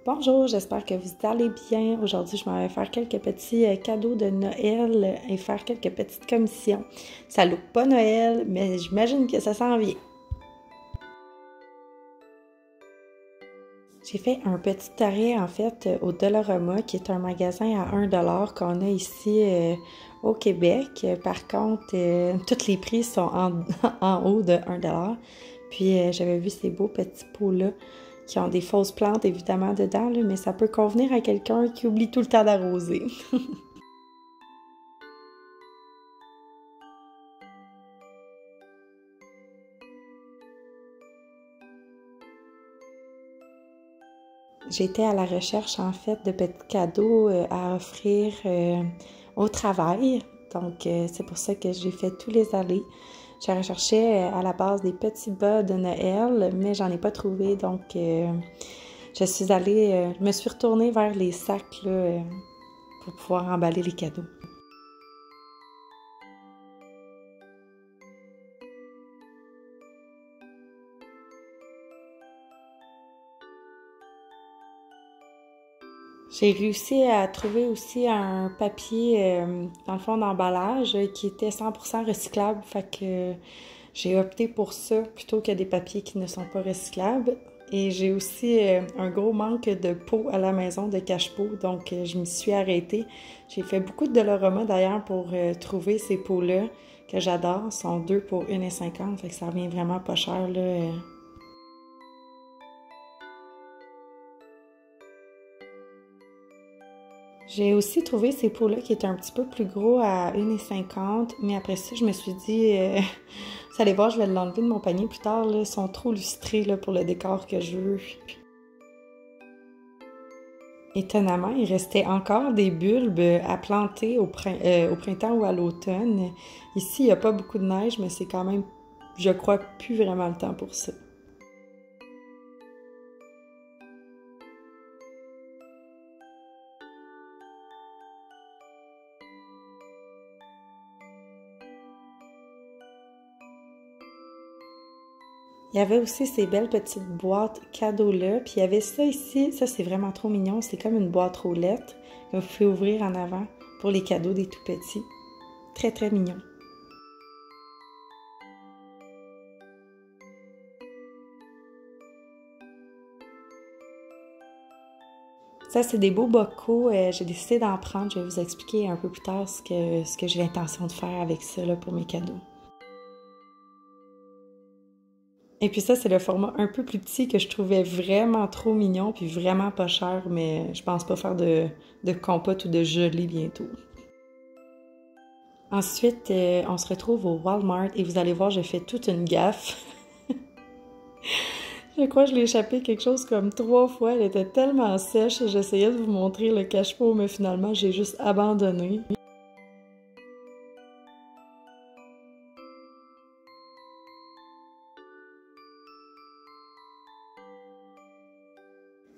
Bonjour, j'espère que vous allez bien. Aujourd'hui, je m'en vais faire quelques petits cadeaux de Noël et faire quelques petites commissions. Ça look pas Noël, mais j'imagine que ça s'en vient. J'ai fait un petit arrêt en fait au Dollarama, qui est un magasin à 1$ qu'on a ici au Québec. Par contre, tous les prix sont en haut de 1$. Puis j'avais vu ces beaux petits pots-là qui ont des fausses plantes évidemment dedans, là, mais ça peut convenir à quelqu'un qui oublie tout le temps d'arroser. J'étais à la recherche, en fait, de petits cadeaux à offrir au travail. Donc, c'est pour ça que j'ai fait tous les allées. Je recherchais à la base des petits bas de Noël, mais j'en ai pas trouvé. Donc, je suis allée, je me suis retournée vers les sacs là, pour pouvoir emballer les cadeaux. J'ai réussi à trouver aussi un papier, dans le fond, d'emballage qui était 100% recyclable. Fait que j'ai opté pour ça plutôt que des papiers qui ne sont pas recyclables. Et j'ai aussi un gros manque de pots à la maison, de cache-pots, donc je m'y suis arrêtée. J'ai fait beaucoup de Dollarama d'ailleurs pour trouver ces pots-là que j'adore. Ils sont 2 pour 1,50 $, fait que ça revient vraiment pas cher là. J'ai aussi trouvé ces pots-là qui étaient un petit peu plus gros à 1,50 $, mais après ça, je me suis dit, vous allez voir, je vais l'enlever de mon panier plus tard, là. Ils sont trop lustrés là, pour le décor que je veux. Étonnamment, il restait encore des bulbes à planter au printemps ou à l'automne. Ici, il n'y a pas beaucoup de neige, mais c'est quand même, je crois, plus vraiment le temps pour ça. Il y avait aussi ces belles petites boîtes cadeaux-là. Puis il y avait ça ici. Ça, c'est vraiment trop mignon. C'est comme une boîte aux lettres que vous pouvez ouvrir en avant pour les cadeaux des tout petits. Très, très mignon. Ça, c'est des beaux bocaux. J'ai décidé d'en prendre. Je vais vous expliquer un peu plus tard ce que j'ai l'intention de faire avec ça là, pour mes cadeaux. Et puis ça, c'est le format un peu plus petit que je trouvais vraiment trop mignon puis vraiment pas cher, mais je pense pas faire de compote ou de gelée bientôt. Ensuite, on se retrouve au Walmart et vous allez voir, j'ai fait toute une gaffe. Je crois que je l'ai échappé quelque chose comme 3 fois. Elle était tellement sèche. J'essayais de vous montrer le cache-pot, mais finalement, j'ai juste abandonné.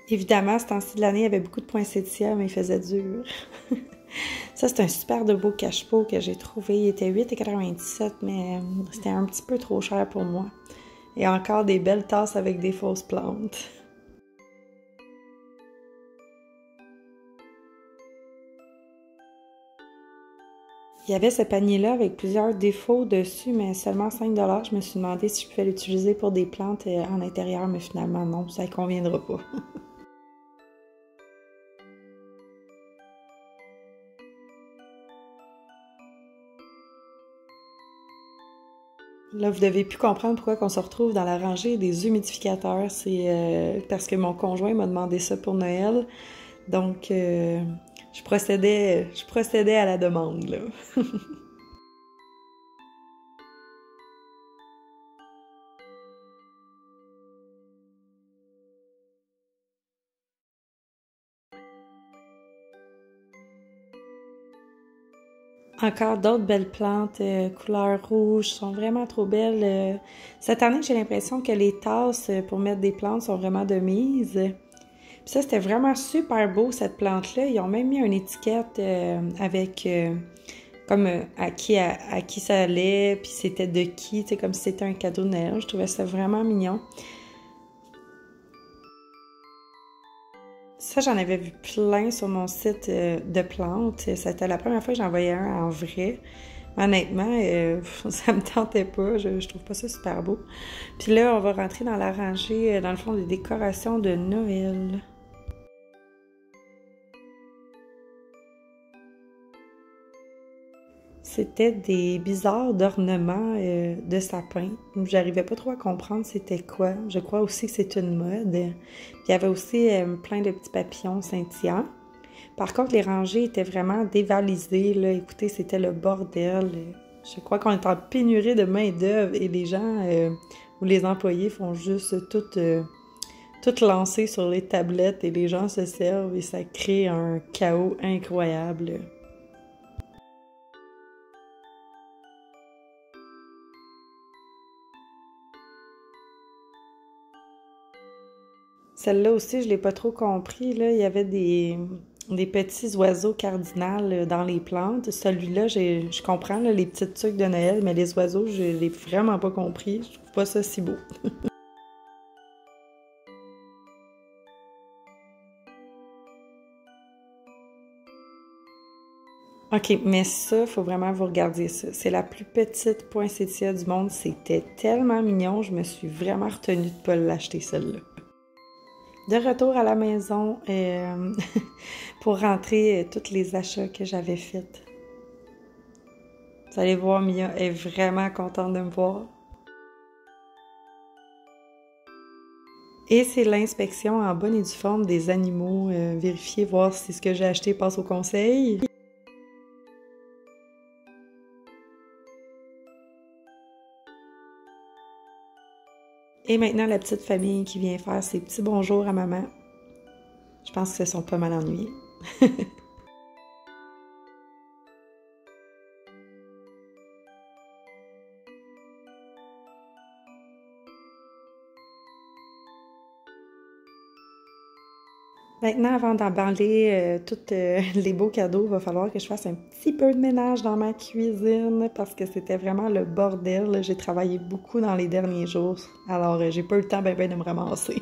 Évidemment, ce temps-ci de l'année, il y avait beaucoup de poinsettias, mais il faisait dur. Ça, c'est un super de beau cache-pot que j'ai trouvé. Il était 8,97 $, mais c'était un petit peu trop cher pour moi. Et encore des belles tasses avec des fausses plantes. Il y avait ce panier-là avec plusieurs défauts dessus, mais seulement 5 $. Je me suis demandé si je pouvais l'utiliser pour des plantes en intérieur, mais finalement non, ça ne conviendra pas. Là, vous devez plus comprendre pourquoi on se retrouve dans la rangée des humidificateurs. C'est parce que mon conjoint m'a demandé ça pour Noël. Donc, je procédais à la demande, là. Encore d'autres belles plantes couleur rouge, sont vraiment trop belles. Cette année, j'ai l'impression que les tasses pour mettre des plantes sont vraiment de mise. Puis ça, c'était vraiment super beau, cette plante-là. Ils ont même mis une étiquette avec comme à qui ça allait, puis c'était de qui, tu sais, comme si c'était un cadeau de Noël. Je trouvais ça vraiment mignon. Ça, j'en avais vu plein sur mon site de plantes. C'était la première fois que j'en voyais un en vrai. Honnêtement, ça me tentait pas. Je trouve pas ça super beau. Puis là, on va rentrer dans la rangée, dans le fond, des décorations de Noël. C'était des bizarres d'ornements de sapin. J'arrivais pas trop à comprendre c'était quoi. Je crois aussi que c'est une mode. Puis il y avait aussi plein de petits papillons scintillants. Par contre, les rangées étaient vraiment dévalisées, là. Écoutez, c'était le bordel. Je crois qu'on est en pénurie de main-d'œuvre et les gens ou les employés font juste tout lancer sur les tablettes et les gens se servent et ça crée un chaos incroyable. Celle-là aussi, je l'ai pas trop compris. Là. Il y avait des petits oiseaux cardinals dans les plantes. Celui-là, je comprends là, les petites trucs de Noël, mais les oiseaux, je l'ai vraiment pas compris. Je trouve pas ça si beau. OK, mais ça, faut vraiment vous regarder ça. C'est la plus petite poinsettia du monde. C'était tellement mignon. Je me suis vraiment retenue de pas l'acheter, celle-là. De retour à la maison pour rentrer tous les achats que j'avais faits. Vous allez voir, Mia est vraiment contente de me voir. Et c'est l'inspection en bonne et due forme des animaux. Vérifier, voir si ce que j'ai acheté passe au conseil. Et maintenant, la petite famille qui vient faire ses petits bonjours à maman. Je pense qu'ils se sont pas mal ennuyés. Maintenant, avant d'emballer tous les beaux cadeaux, il va falloir que je fasse un petit peu de ménage dans ma cuisine parce que c'était vraiment le bordel. J'ai travaillé beaucoup dans les derniers jours, alors j'ai pas eu le temps ben de me ramasser.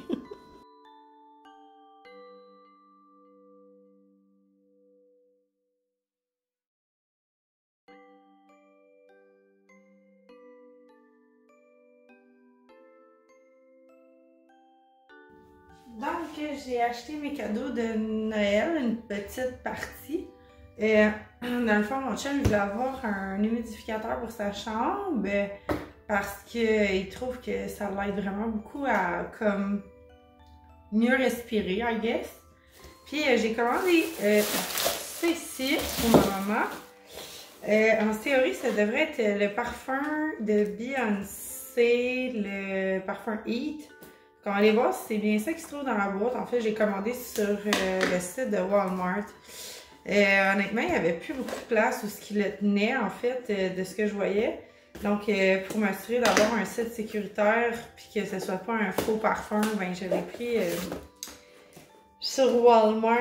Donc, j'ai acheté mes cadeaux de Noël, une petite partie. Dans le fond, mon chum il voulait avoir un humidificateur pour sa chambre parce qu'il trouve que ça l'aide vraiment beaucoup à comme mieux respirer, I guess. Puis j'ai commandé ça ici pour ma maman. En théorie, ça devrait être le parfum de Beyoncé, le parfum Heat. Quand on va aller voir si c'est bien ça qui se trouve dans la boîte. En fait, j'ai commandé sur le site de Walmart. Honnêtement, il n'y avait plus beaucoup de place où ce qui le tenait, en fait, de ce que je voyais. Donc, pour m'assurer d'avoir un site sécuritaire puis que ce ne soit pas un faux parfum, ben j'avais pris sur Walmart.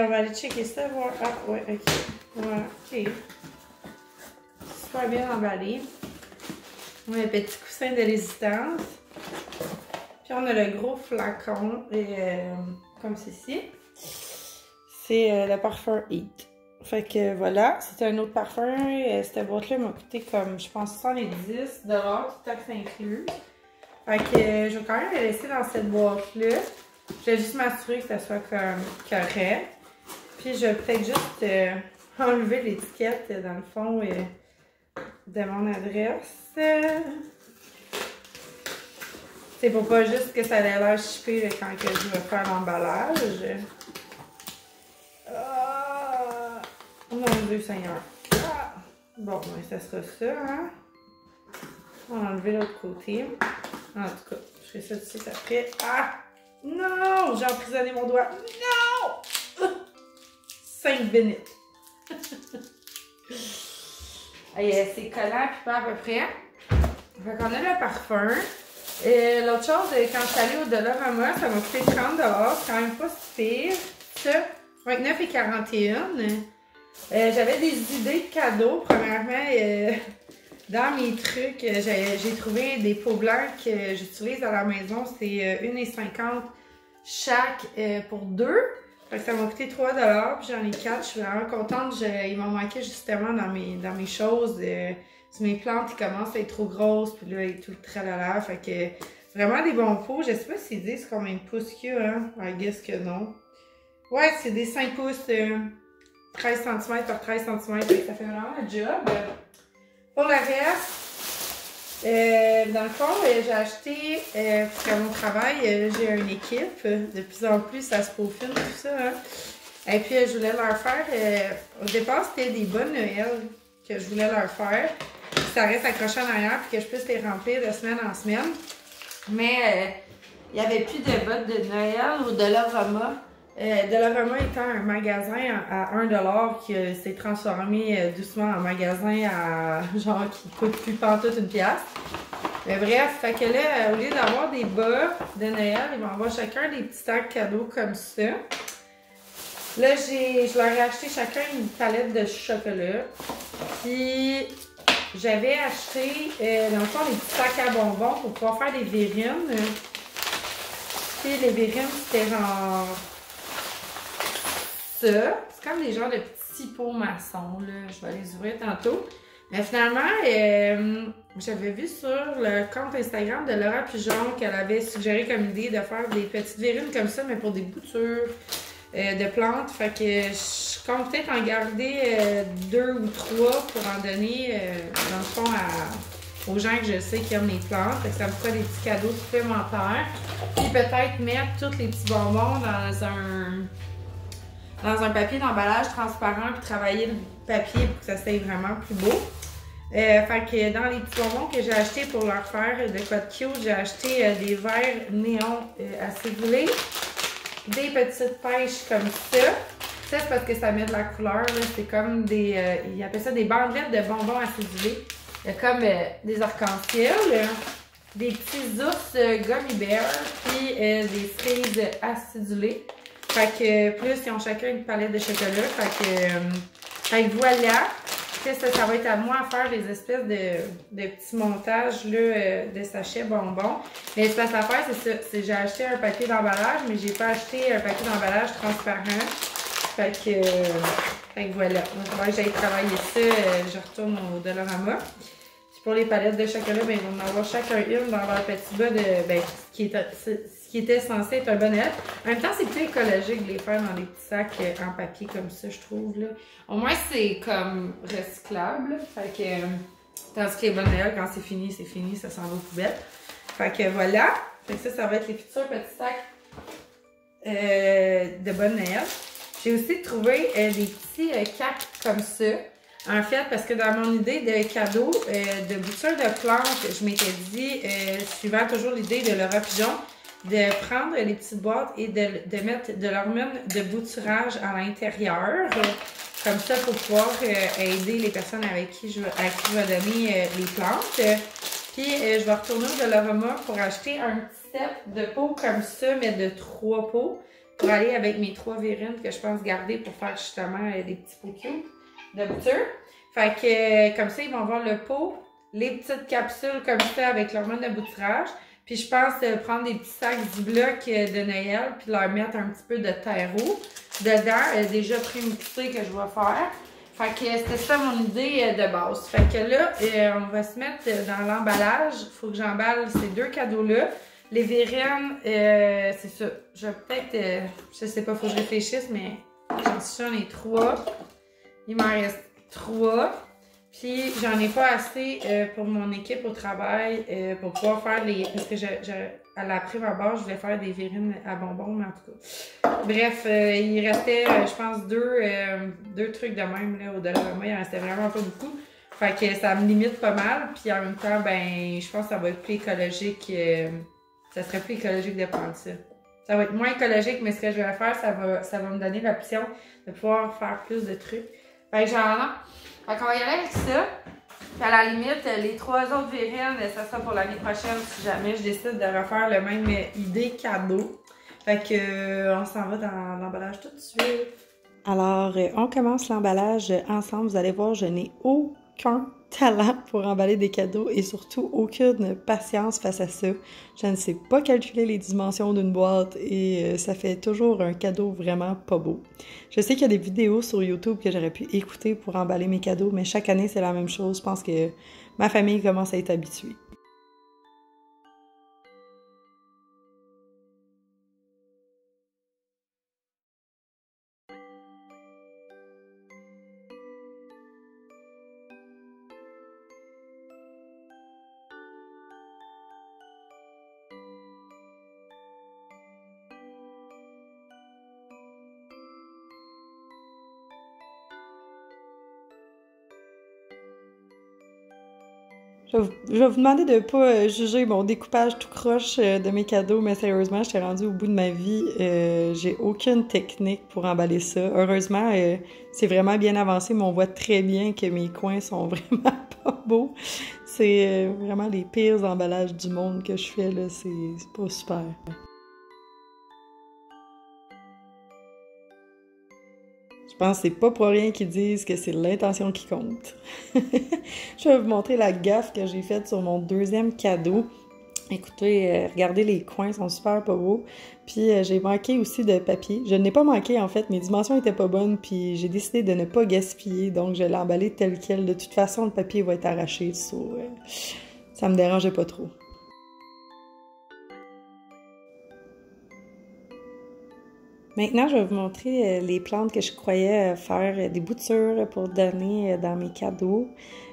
On va aller checker ça, voir. Ah, ouais, ok. Voilà, ok. Super bien emballé. On a un petit coussin de résistance. Puis on a le gros flacon, comme ceci. C'est le parfum Heat. Fait que voilà, c'était un autre parfum. Cette boîte-là m'a coûté comme, je pense, 70$, tout taxe inclus. Fait que je vais quand même la laisser dans cette boîte-là. Je vais juste m'assurer que ça soit comme correct. Puis je vais peut-être juste enlever l'étiquette, dans le fond, de mon adresse. C'est pour pas juste que ça ait l'air chippé quand que je vais faire l'emballage. Ah, mon Dieu Seigneur. Ah, bon, ben, ça sera ça, hein. On va enlever l'autre côté. En tout cas, je ferai ça tout de suite après. Ah! Non! J'ai emprisonné mon doigt. Non! 5 minutes. C'est collant puis pas à peu près. Fait qu'on a le parfum. L'autre chose, quand je suis allée au Dollarama, ça m'a coûté 30$. C'est quand même pas si pire. Ça, 29,41$. J'avais des idées de cadeaux. Premièrement, dans mes trucs, j'ai trouvé des pots blancs que j'utilise à la maison. C'est 1,50$ chaque pour 2. Fait que ça m'a coûté 3 $, puis j'en ai 4. Je suis vraiment contente. Il m'en manquait justement dans mes choses. Mes plantes, ils commencent à être trop grosses, puis là, tout le tralala. Fait que vraiment des bons pots. Je sais pas s'ils disent combien de pouces qu'il y a, hein. I guess que non. Ouais, c'est des 5 pouces, 13 cm par 13 cm. Ça fait vraiment le job. Pour le reste, dans le fond, j'ai acheté, parce qu'à mon travail, j'ai une équipe. De plus en plus, ça se peaufine, tout ça. Hein. Et puis, je voulais leur faire, au départ, c'était des bas de Noël que je voulais leur faire. Ça reste accroché en arrière, puis que je puisse les remplir de semaine en semaine. Mais il n'y avait plus de bottes de Noël ou de l'Aroma. De l'Aroma étant un magasin à 1 $ qui s'est transformé doucement en magasin à genre qui coûte plus pantoute une pièce. Mais bref, fait que là, au lieu d'avoir des bas de Noël, ils vont avoir chacun des petits sacs cadeaux comme ça. Là, je leur ai acheté chacun une palette de chocolat. Puis j'avais acheté, dans le fond, des petits sacs à bonbons pour pouvoir faire des verrines. Puis les verrines, c'était genre ça. C'est comme des genres de petits pots maçons, là. Je vais les ouvrir tantôt. Mais finalement, j'avais vu sur le compte Instagram de Laura Pigeon qu'elle avait suggéré comme idée de faire des petites verrines comme ça, mais pour des boutures de plantes. Fait que je compte peut-être en garder 2 ou 3 pour en donner, dans le fond, aux gens que je sais qui aiment les plantes. Fait que ça me fera des petits cadeaux supplémentaires. Puis peut-être mettre tous les petits bonbons dans un papier d'emballage transparent puis travailler le papier pour que ça soit vraiment plus beau. Fait que dans les petits bonbons que j'ai achetés pour leur faire de quoi de cute, j'ai acheté des verres néons acidulés, des petites pêches comme ça. Ça, c'est parce que ça met de la couleur. C'est comme des... ils appellent ça des bandelettes de bonbons acidulés. Il y a comme des arcs-en-ciel, des petits ours gummy bears, puis des cerises acidulées. Fait que plus, ils ont chacun une palette de chocolat. Fait que voilà. Ça va être à moi à faire des espèces de petits montages là, de sachets bonbons. Mais ce que ça faire, c'est ça. J'ai acheté un papier d'emballage, mais j'ai pas acheté un papier d'emballage transparent. Fait que voilà. Il faudrait que j'aille travailler ça. Je retourne au Dollarama. Puis pour les palettes de chocolat, ben, ils vont en avoir chacun une dans leur petit bas de. Ben, ce qui était censé être un bon Noël. En même temps, c'est plus écologique de les faire dans des petits sacs en papier comme ça, je trouve. Là. Au moins, c'est comme recyclable. Fait que, tandis que les bonnes Noël, quand c'est fini, ça s'en va aux poubelles. Fait que voilà. Fait que ça va être les futurs petits sacs de bonne Noël. J'ai aussi trouvé des petits caps comme ça. En fait, parce que dans mon idée de cadeau de bouture de plantes, je m'étais dit, suivant toujours l'idée de Laura Pigeon, de prendre les petites boîtes et de leur mettre de bouturage à l'intérieur. Comme ça, pour pouvoir aider les personnes à qui je vais donner les plantes. Puis, je vais retourner au Dollarama pour acheter un petit set de pots comme ça, mais de 3 pots, pour aller avec mes 3 verrines que je pense garder pour faire justement des petits pots cute de bouture. Fait que, comme ça, ils vont avoir le pot, les petites capsules comme ça avec leur mode de bouturage. Puis je pense prendre des petits sacs Ziploc de Noël puis leur mettre un petit peu de terreau dedans, déjà pré-mixé que je vais faire. Fait que c'était ça mon idée de base. Fait que là, on va se mettre dans l'emballage. Il faut que j'emballe ces 2 cadeaux-là. Les verrines, c'est ça. Je vais peut-être, je sais pas, faut que je réfléchisse, mais j'en ai 3. Il m'en reste 3. Puis, j'en ai pas assez pour mon équipe au travail pour pouvoir faire les... Parce que à la prime abord, je voulais faire des verrines à bonbons, mais en tout cas. Bref, il restait, je pense, 2 trucs de même là, au Dollarama. Il en restait vraiment pas beaucoup. Fait que ça me limite pas mal. Puis en même temps, ben, je pense que ça va être plus écologique. Ça serait plus écologique de prendre ça. Ça va être moins écologique, mais ce que je vais faire, ça va me donner l'option de pouvoir faire plus de trucs. Fait que genre, fait qu'on va y aller avec ça. Puis à la limite, les 3 autres verrines, ça sera pour l'année prochaine si jamais je décide de refaire le même idée cadeau. Fait que on s'en va dans l'emballage tout de suite. Alors, on commence l'emballage ensemble. Vous allez voir, je n'ai aucun talent pour emballer des cadeaux et surtout aucune patience face à ça. Je ne sais pas calculer les dimensions d'une boîte et ça fait toujours un cadeau vraiment pas beau. Je sais qu'il y a des vidéos sur YouTube que j'aurais pu écouter pour emballer mes cadeaux, mais chaque année c'est la même chose. Je pense que ma famille commence à être habituée. Je vais vous demander de pas juger mon découpage tout croche de mes cadeaux, mais sérieusement, j'étais rendue au bout de ma vie. J'ai aucune technique pour emballer ça. Heureusement, c'est vraiment bien avancé, mais on voit très bien que mes coins sont vraiment pas beaux. C'est vraiment les pires emballages du monde que je fais, là. C'est pas super. Je pense que c'est pas pour rien qu'ils disent que c'est l'intention qui compte. Je vais vous montrer la gaffe que j'ai faite sur mon deuxième cadeau. Écoutez, regardez, les coins sont super pas beaux. Puis j'ai manqué aussi de papier. Je n'ai pas manqué en fait, mes dimensions étaient pas bonnes, puis j'ai décidé de ne pas gaspiller, donc je l'ai emballé tel quel. De toute façon, le papier va être arraché, ça me dérangeait pas trop. Maintenant, je vais vous montrer les plantes que je croyais faire des boutures pour donner dans mes cadeaux.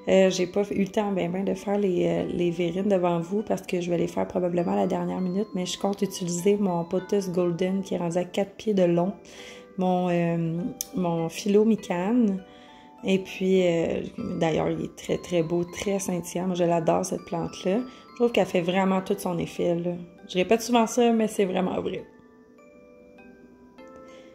J'ai pas eu le temps de faire les verrines devant vous parce que je vais les faire probablement à la dernière minute, mais je compte utiliser mon pothos golden qui est rendu à 4 pieds de long, mon philo micane. Et puis, d'ailleurs, il est très très beau, très scintillant. Moi, je l'adore cette plante-là. Je trouve qu'elle fait vraiment tout son effet, là. Je répète souvent ça, mais c'est vraiment vrai.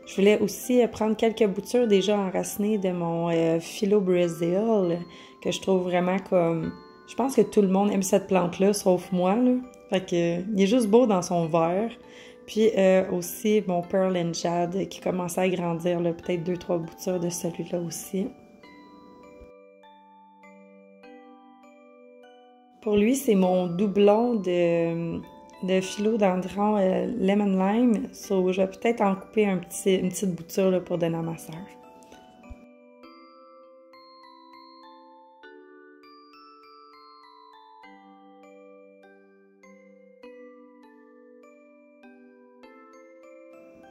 Je voulais aussi prendre quelques boutures déjà enracinées de mon Philo Brazil, que je trouve vraiment comme... Je pense que tout le monde aime cette plante-là, sauf moi, là. Fait que, il est juste beau dans son verre. Puis aussi mon Pearl and Jade qui commençait à grandir, peut-être 2-3 boutures de celui-là aussi. Pour lui, c'est mon doublon de philodendron lemon lime. So, je vais peut-être en couper une petite bouture là, pour donner à ma sœur.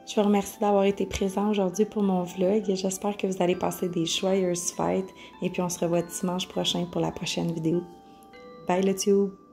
Je vous remercie d'avoir été présent aujourd'hui pour mon vlog et j'espère que vous allez passer des joyeuses fêtes. Et puis on se revoit dimanche prochain pour la prochaine vidéo. Bye le tube!